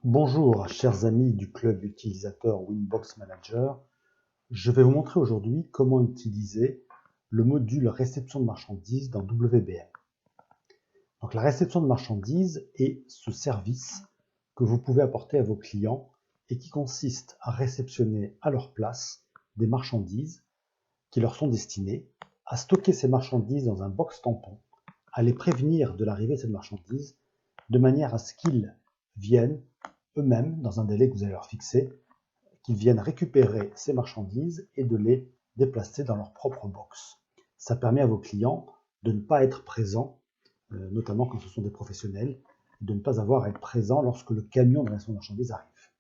Bonjour chers amis du club utilisateur Winbox Manager, je vais vous montrer aujourd'hui comment utiliser le module réception de marchandises dans WBM. Donc la réception de marchandises est ce service que vous pouvez apporter à vos clients et qui consiste à réceptionner à leur place des marchandises qui leur sont destinées, à stocker ces marchandises dans un box tampon, à les prévenir de l'arrivée de cette marchandise de manière à ce qu'ils viennent eux-mêmes, dans un délai que vous allez leur fixer, qu'ils viennent récupérer ces marchandises et de les déplacer dans leur propre box. Ça permet à vos clients de ne pas être présents, notamment quand ce sont des professionnels, de ne pas avoir à être présents lorsque le camion de réception de marchandises arrive.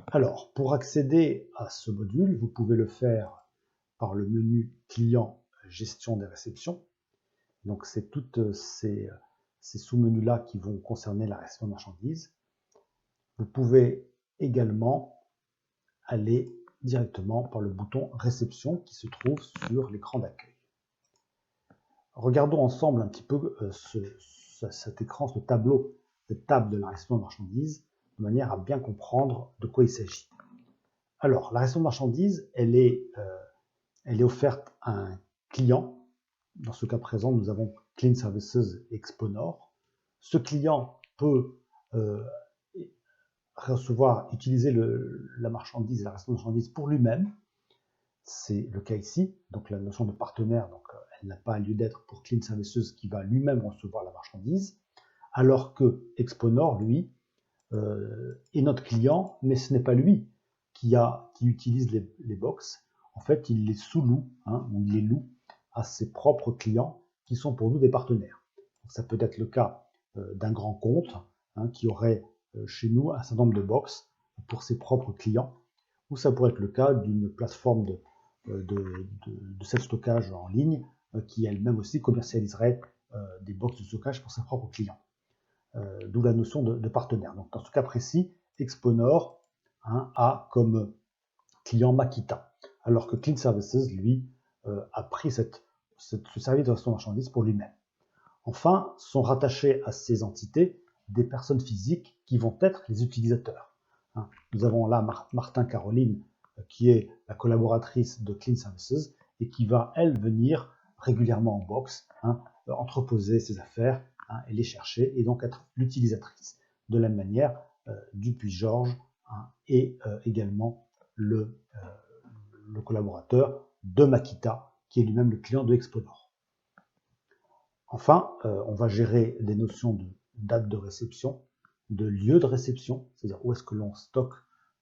Alors, pour accéder à ce module, vous pouvez le faire par le menu client gestion des réceptions. Donc, c'est toutes ces sous-menus-là qui vont concerner la réception de marchandises. Vous pouvez également aller directement par le bouton réception qui se trouve sur l'écran d'accueil. Regardons ensemble un petit peu cet écran, ce tableau, cette table de la réception de marchandises, de manière à bien comprendre de quoi il s'agit. Alors, la réception de marchandises, elle est offerte à un client. Dans ce cas présent, nous avons Clean Services et Exponor. Ce client peut utiliser la marchandise, la réception de marchandise pour lui-même. C'est le cas ici. Donc la notion de partenaire, donc, elle n'a pas lieu d'être pour Clean Services qui va lui-même recevoir la marchandise, alors que Exponor, lui, est notre client, mais ce n'est pas lui qui utilise les box. En fait, il les sous-loue, ou il les loue à ses propres clients qui sont pour nous des partenaires. Donc, ça peut être le cas d'un grand compte qui aurait chez nous un certain nombre de box pour ses propres clients, ou ça pourrait être le cas d'une plateforme de self-stockage en ligne qui elle-même aussi commercialiserait des box de stockage pour ses propres clients. D'où la notion de partenaire. Donc dans ce cas précis, Exponor a comme client Makita, alors que Clean Services, lui, a pris ce service de réception de marchandises pour lui-même. Enfin, sont rattachés à ces entités des personnes physiques qui vont être les utilisateurs. Nous avons là Martin Caroline, qui est la collaboratrice de Clean Services et qui va, elle, venir régulièrement en box, entreposer ses affaires et les chercher, et donc être l'utilisatrice. De la même manière, Dupuis-Georges et également le collaborateur de Makita, qui est lui-même le client de Exponor. Enfin, on va gérer des notions de date de réception, de lieu de réception, c'est-à-dire où est-ce que l'on stocke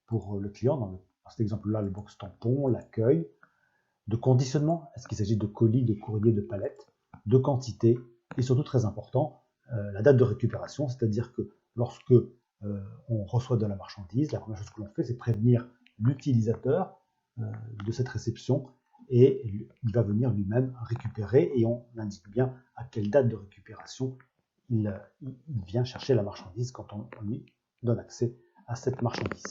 pour le client, dans cet exemple-là, le box tampon, l'accueil, de conditionnement, est-ce qu'il s'agit de colis, de courrier, de palette, de quantité, et surtout très important, la date de récupération, c'est-à-dire que lorsque on reçoit de la marchandise, la première chose que l'on fait, c'est prévenir l'utilisateur de cette réception, et il va venir lui-même récupérer, et on indique bien à quelle date de récupération il vient chercher la marchandise quand on lui donne accès à cette marchandise.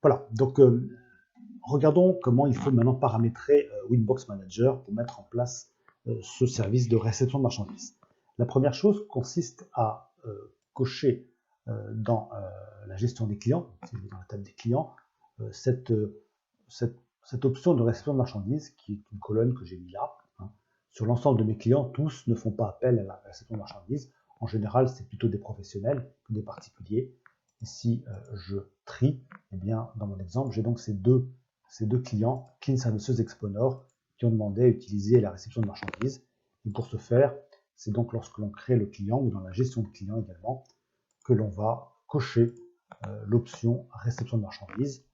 Voilà, donc regardons comment il faut maintenant paramétrer Winbox Manager pour mettre en place ce service de réception de marchandises. La première chose consiste à cocher dans la gestion des clients, dans la table des clients, cette option de réception de marchandises, qui est une colonne que j'ai mis là. Sur l'ensemble de mes clients, tous ne font pas appel à la réception de marchandises. En général, c'est plutôt des professionnels que des particuliers. Et si je trie, eh bien, dans mon exemple, j'ai donc ces deux clients, Clean Services Exponor, qui ont demandé à utiliser la réception de marchandises. Et pour ce faire, c'est donc lorsque l'on crée le client, ou dans la gestion de client également, que l'on va cocher l'option réception de marchandises.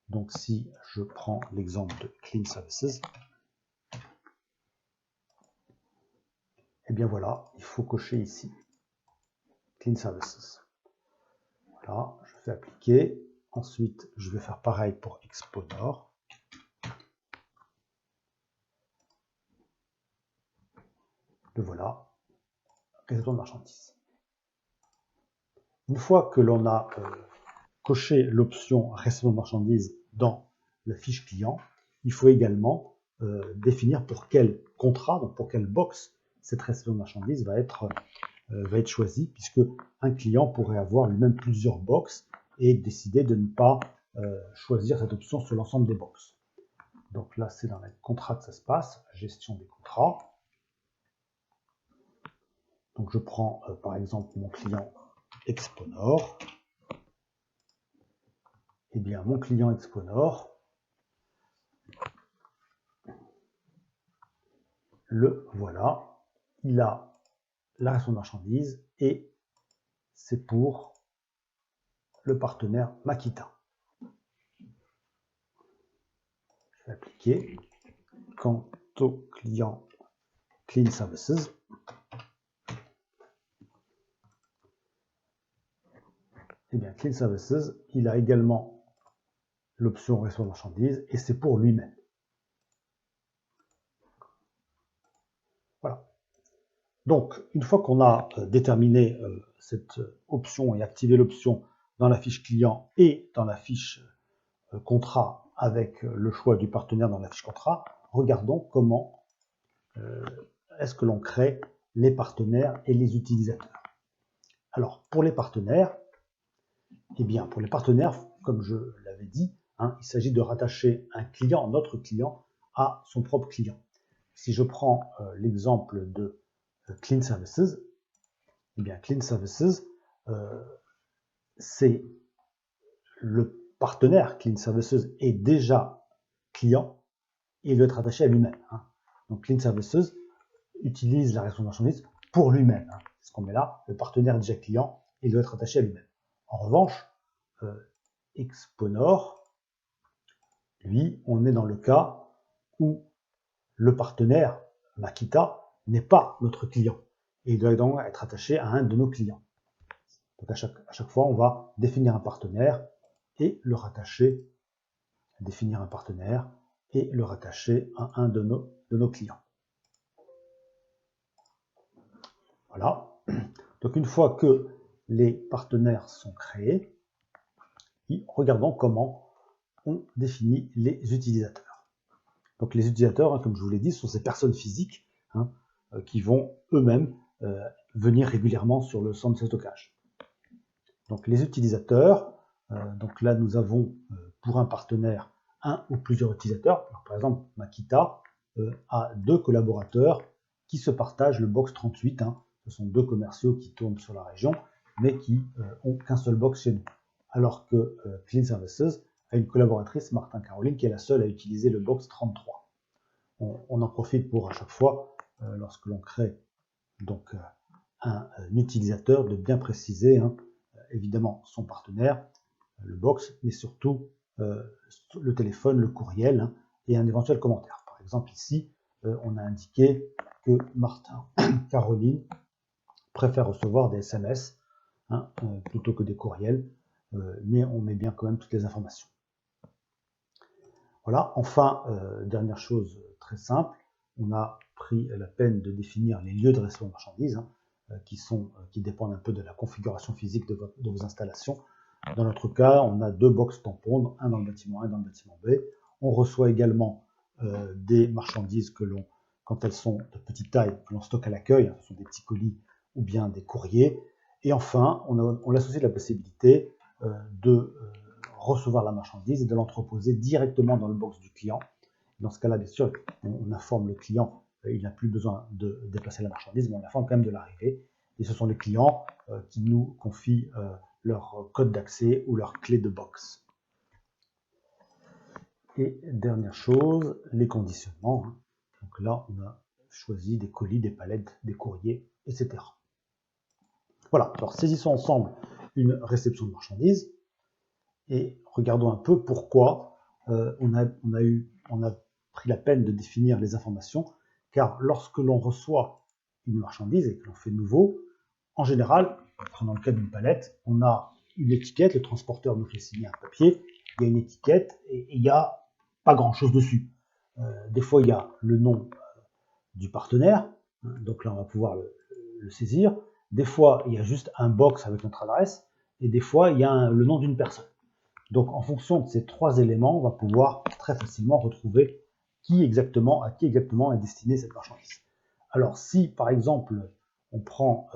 Donc si je prends l'exemple de Clean Services, et bien voilà, il faut cocher ici Clean Services. Voilà, je fais appliquer. Ensuite, je vais faire pareil pour Exponor. Le voilà, réception de marchandises. Une fois que l'on a coché l'option réception de marchandises dans la fiche client, il faut également définir pour quel contrat, donc pour quelle box cette réception de marchandises va être va être choisi, puisque un client pourrait avoir lui-même plusieurs box et décider de ne pas choisir cette option sur l'ensemble des box. Donc là, c'est dans les contrats que ça se passe, gestion des contrats. Donc je prends par exemple mon client Exponor. Eh bien, mon client Exponor, le voilà, il a la réception de marchandises et c'est pour le partenaire Makita. Je vais appliquer. Quant au client Clean Services, eh bien, Clean Services, il a également l'option réception de marchandises et c'est pour lui-même. Voilà. Donc, une fois qu'on a déterminé cette option et activé l'option dans la fiche client et dans la fiche contrat avec le choix du partenaire dans la fiche contrat, regardons comment est-ce que l'on crée les partenaires et les utilisateurs. Alors, pour les partenaires, eh bien, pour les partenaires, comme je l'avais dit, il s'agit de rattacher un client, notre client, à son propre client. Si je prends l'exemple de Clean Services, eh bien, Clean Services, c'est le partenaire Clean Services est déjà client et il doit être attaché à lui-même. Donc, Clean Services utilise la réception de marchandises pour lui-même. C'est ce qu'on met là, le partenaire est déjà client et il doit être attaché à lui-même. En revanche, Exponor, lui, on est dans le cas où le partenaire Makita n'est pas notre client et il doit donc être attaché à un de nos clients. Donc à chaque fois, on va définir un partenaire et le rattacher, définir un partenaire et le rattacher à un de nos clients. Voilà. Donc une fois que les partenaires sont créés, regardons comment on définit les utilisateurs. Donc les utilisateurs, comme je vous l'ai dit, sont ces personnes physiques qui vont eux-mêmes venir régulièrement sur le centre de stockage. Donc les utilisateurs, donc là nous avons pour un partenaire un ou plusieurs utilisateurs. Alors, par exemple, Makita a 2 collaborateurs qui se partagent le box 38. Ce sont 2 commerciaux qui tournent sur la région, mais qui ont qu'un seul box chez nous. Alors que Clean Services a une collaboratrice, Martin Caroline, qui est la seule à utiliser le box 33. On en profite pour à chaque fois, lorsque l'on crée donc un utilisateur, de bien préciser évidemment son partenaire, le box, mais surtout le téléphone, le courriel et un éventuel commentaire. Par exemple ici, on a indiqué que Martin Caroline préfère recevoir des SMS plutôt que des courriels, mais on met bien quand même toutes les informations. Voilà, enfin, dernière chose très simple, on a pris la peine de définir les lieux de réception de marchandises qui dépendent un peu de la configuration physique de vos installations. Dans notre cas, on a 2 box tampons, un dans le bâtiment A et dans le bâtiment B. On reçoit également des marchandises que l'on, quand elles sont de petite taille, que l'on stocke à l'accueil, ce sont des petits colis ou bien des courriers. Et enfin, on associe la possibilité de recevoir la marchandise et de l'entreposer directement dans le box du client. Dans ce cas-là, bien sûr, on informe le client, il n'a plus besoin de déplacer la marchandise, mais on informe quand même de l'arrivée. Et ce sont les clients qui nous confient leur code d'accès ou leur clé de box. Et dernière chose, les conditionnements. Donc là, on a choisi des colis, des palettes, des courriers, etc. Voilà, alors saisissons ensemble une réception de marchandises et regardons un peu pourquoi on a pris la peine de définir les informations, car lorsque l'on reçoit une marchandise et que l'on fait nouveau, en général, prenons le cas d'une palette, on a une étiquette, le transporteur nous fait signer un papier, il y a une étiquette et il n'y a pas grand-chose dessus. Des fois, il y a le nom du partenaire, donc là, on va pouvoir le saisir. Des fois, il y a juste un box avec notre adresse, et des fois, il y a le nom d'une personne. Donc, en fonction de ces 3 éléments, on va pouvoir très facilement retrouver à qui exactement est destinée cette marchandise. Alors, si, par exemple, on prend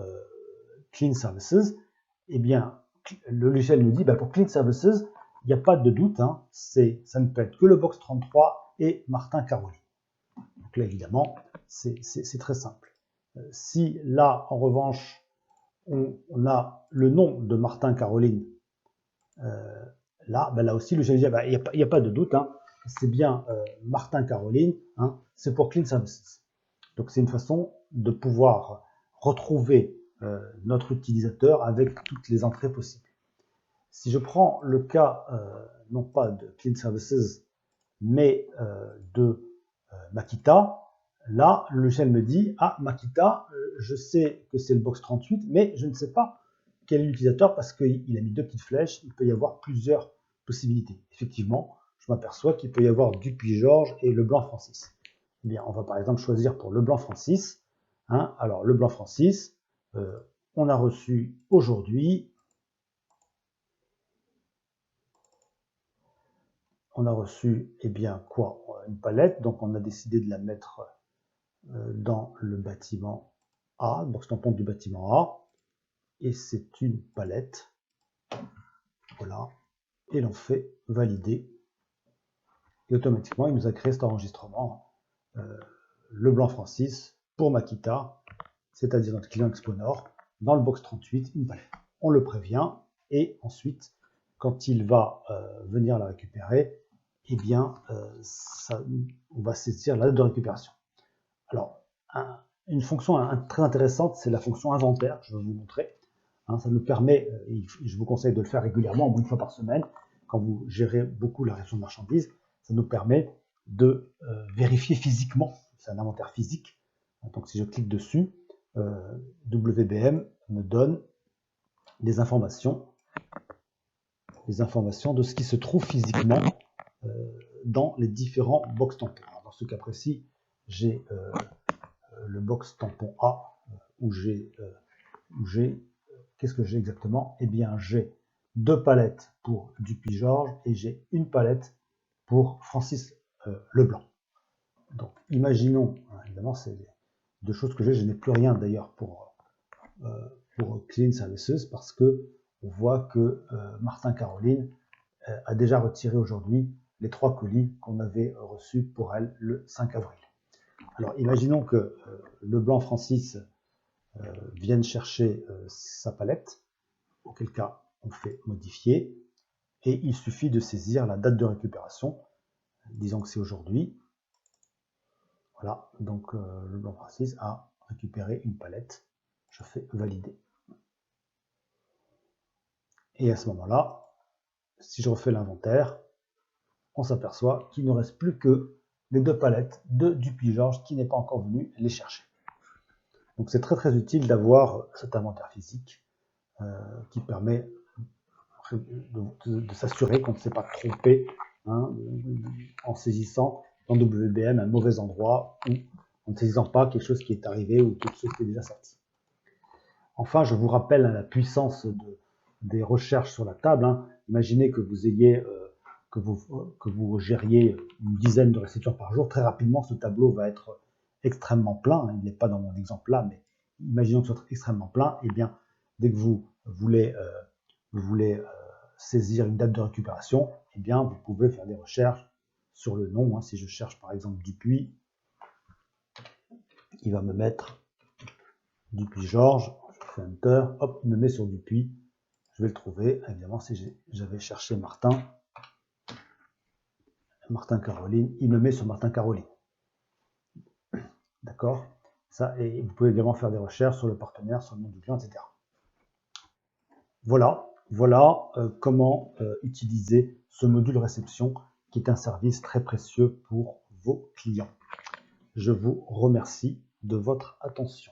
Clean Services, eh bien, le logiciel nous dit, pour Clean Services, il n'y a pas de doute, hein, ça ne peut être que le box 33 et Martin Caroline. Donc là, évidemment, c'est très simple. Si là, en revanche, on a le nom de Martin Caroline, là aussi, le logiciel dit, il n'y a pas de doute, hein, c'est bien Martin Caroline, hein, c'est pour Clean Services. Donc c'est une façon de pouvoir retrouver notre utilisateur avec toutes les entrées possibles. Si je prends le cas, non pas de Clean Services, mais de Makita, là, le logiciel me dit, ah, Makita, je sais que c'est le box 38, mais je ne sais pas quel est l'utilisateur parce qu'il a mis deux petites flèches, il peut y avoir plusieurs possibilités. Effectivement, je m'aperçois qu'il peut y avoir Dupuis-Georges et Leblanc-Francis. Eh bien, on va par exemple choisir pour Leblanc-Francis. Hein, alors, Leblanc-Francis, on a reçu aujourd'hui, eh bien, quoi? Une palette, donc on a décidé de la mettre dans le bâtiment A, box tampon du bâtiment A, et c'est une palette, voilà, et l'on fait valider, et automatiquement il nous a créé cet enregistrement, Leblanc-Francis pour Makita, c'est-à-dire notre client Exponor, dans le box 38, une palette. On le prévient, et ensuite, quand il va venir la récupérer, eh bien, on va saisir la date de récupération. Alors, une fonction très intéressante, c'est la fonction inventaire, je vais vous montrer. Hein, ça nous permet, je vous conseille de le faire régulièrement, au moins une fois par semaine, quand vous gérez beaucoup la réception de marchandises, ça nous permet de vérifier physiquement, c'est un inventaire physique. Donc si je clique dessus, WBM me donne des informations de ce qui se trouve physiquement dans les différents box tampons. Alors, dans ce cas précis, j'ai le box tampon A, où j'ai qu'est-ce que j'ai exactement? Eh bien, j'ai deux palettes pour Dupuis-Georges et j'ai une palette pour Francis Leblanc. Donc, imaginons, évidemment, c'est deux choses que je n'ai plus rien d'ailleurs pour Clean Services parce que on voit que Martin Caroline a déjà retiré aujourd'hui les 3 colis qu'on avait reçus pour elle le 5 avril. Alors, imaginons que Leblanc Francis vienne chercher sa palette, auquel cas on fait modifier, et il suffit de saisir la date de récupération, disons que c'est aujourd'hui. Voilà, donc Leblanc Francis a récupéré une palette, je fais valider. Et à ce moment-là, si je refais l'inventaire, on s'aperçoit qu'il ne reste plus que les deux palettes de Dupuis-Georges qui n'est pas encore venu les chercher. Donc c'est très très utile d'avoir cet inventaire physique qui permet de s'assurer qu'on ne s'est pas trompé en saisissant dans WBM un mauvais endroit ou en ne saisissant pas quelque chose qui est arrivé ou quelque chose qui est déjà sorti. Enfin, je vous rappelle la puissance des recherches sur la table. Imaginez que vous ayez que vous gériez une dizaine de réceptions par jour. Très rapidement, ce tableau va être extrêmement plein. Il n'est pas dans mon exemple là, mais imaginons que ce soit extrêmement plein. Et bien, dès que vous voulez saisir une date de récupération, eh bien, vous pouvez faire des recherches sur le nom. Si je cherche par exemple Dupuis, il va me mettre Dupuis-Georges. Je fais Enter, hop, il me met sur Dupuis. Je vais le trouver. Évidemment, si j'avais cherché Martin Caroline, il me met sur Martin Caroline. D'accord? Ça, et vous pouvez également faire des recherches sur le partenaire, sur le nom du client, etc. Voilà comment utiliser ce module réception qui est un service très précieux pour vos clients. Je vous remercie de votre attention.